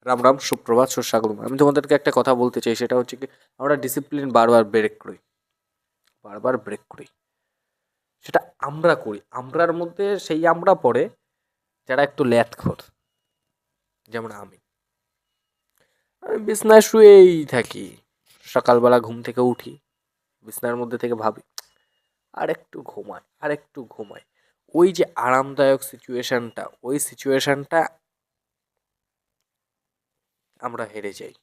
রাম রাম, সুপ্রভাত, সুস্বাগতম। আমি তোমাদেরকে একটা কথা বলতে চাই, সেটা হচ্ছে কি, আমরা ডিসিপ্লিন বারবার ব্রেক করি। সেটা আমরা করি, আমরার মধ্যে সেই আমরা পড়ে যারা একটু ল্যাথখোর। যেমন আমি বিছনায় শুয়েই থাকি, সকালবেলা ঘুম থেকে উঠি, বিছনার মধ্যে থেকে ভাবি আর একটু ঘুমাই। ওই যে আরামদায়ক সিচুয়েশনটা, ওই সিচুয়েশনটা আমরা হেরে যাই।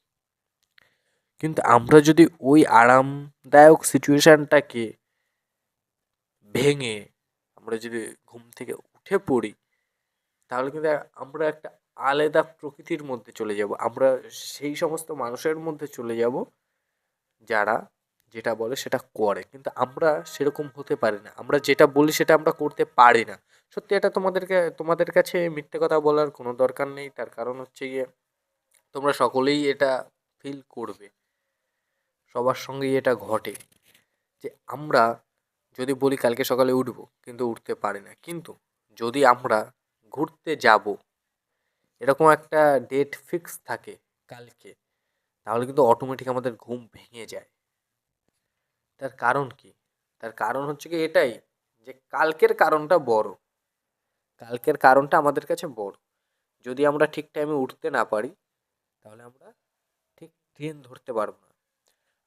কিন্তু আমরা যদি ওই আরামদায়ক সিচুয়েশনটাকে ভেঙে আমরা যদি ঘুম থেকে উঠে পড়ি, তাহলে কিন্তু আমরা একটা আলাদা প্রকৃতির মধ্যে চলে যাব। আমরা সেই সমস্ত মানুষের মধ্যে চলে যাব যারা যেটা বলে সেটা করে, কিন্তু আমরা সেরকম হতে পারি না। আমরা যেটা বলি সেটা আমরা করতে পারি না। সত্যি, এটা তোমাদের কাছে মিথ্যে কথা বলার কোনো দরকার নেই। তার কারণ হচ্ছে গিয়ে, তোমরা সকলেই এটা ফিল করবে, সবার সঙ্গেই এটা ঘটে যে আমরা যদি বলি কালকে সকালে উঠবো, কিন্তু উঠতে পারি না। কিন্তু যদি আমরা ঘুরতে যাব, এরকম একটা ডেট ফিক্স থাকে কালকে, তাহলে কিন্তু অটোমেটিক আমাদের ঘুম ভেঙে যায়। তার কারণ কি? তার কারণ হচ্ছে কি এটাই, যে কালকের কারণটা বড়। কালকের কারণটা আমাদের কাছে বড়। যদি আমরা ঠিক টাইমে উঠতে না পারি, তাহলে আমরা ঠিক ট্রেন ধরতে পারবো না।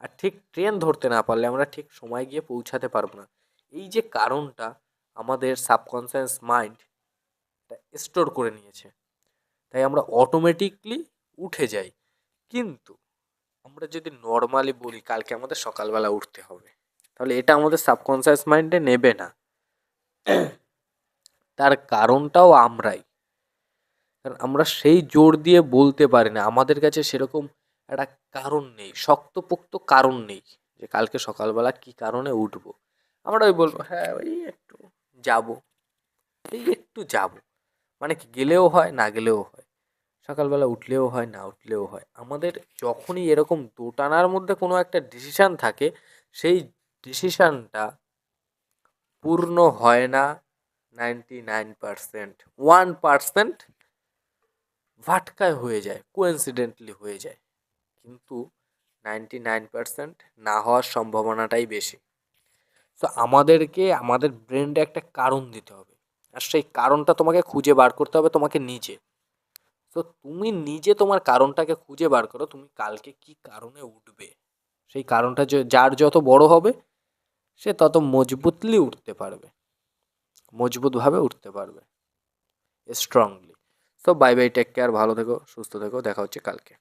আর ঠিক ট্রেন ধরতে না পারলে আমরা ঠিক সময় গিয়ে পৌঁছাতে পারবো না। এই যে কারণটা আমাদের সাবকনসিয়াস মাইন্ড স্টোর করে নিয়েছে, তাই আমরা অটোমেটিকলি উঠে যাই। কিন্তু আমরা যদি নর্মালি বলি কালকে আমাদের সকালবেলা উঠতে হবে, তাহলে এটা আমাদের সাবকনসিয়াস মাইন্ডে নেবে না। তার কারণটাও আমরাই। কারণ আমরা সেই জোর দিয়ে বলতে পারি না, আমাদের কাছে সেরকম একটা কারণ নেই, শক্তপোক্ত কারণ নেই যে কালকে সকালবেলা কি কারণে উঠবো। আমরা ওই বলবো হ্যাঁ ওই একটু যাবো, মানে কি, গেলেও হয় না গেলেও হয়, সকালবেলা উঠলেও হয় না উঠলেও হয়। আমাদের যখনই এরকম দোটানার মধ্যে কোনো একটা ডিসিশান থাকে, সেই ডিসিশানটা পূর্ণ হয় না 99%, 1% ভাটকায় হয়ে যায়, কোইন্সিডেন্টলি হয়ে যায়। কিন্তু 99% না হওয়ার সম্ভাবনাটাই বেশি। তো আমাদেরকে আমাদের ব্রেনটা একটা কারণ দিতে হবে, আর সেই কারণটা তোমাকে খুঁজে বার করতে হবে তোমাকে নিজে। তো তুমি নিজে তোমার কারণটাকে খুঁজে বার করো, তুমি কালকে কি কারণে উঠবে। সেই কারণটা যার যত বড় হবে, সে তত মজবুতলি উঠতে পারবে, মজবুতভাবে উঠতে পারবে, strongly. So bye bye, take care, ভালো থেকো, সুস্থ থেকো, দেখা হচ্ছে কালকে।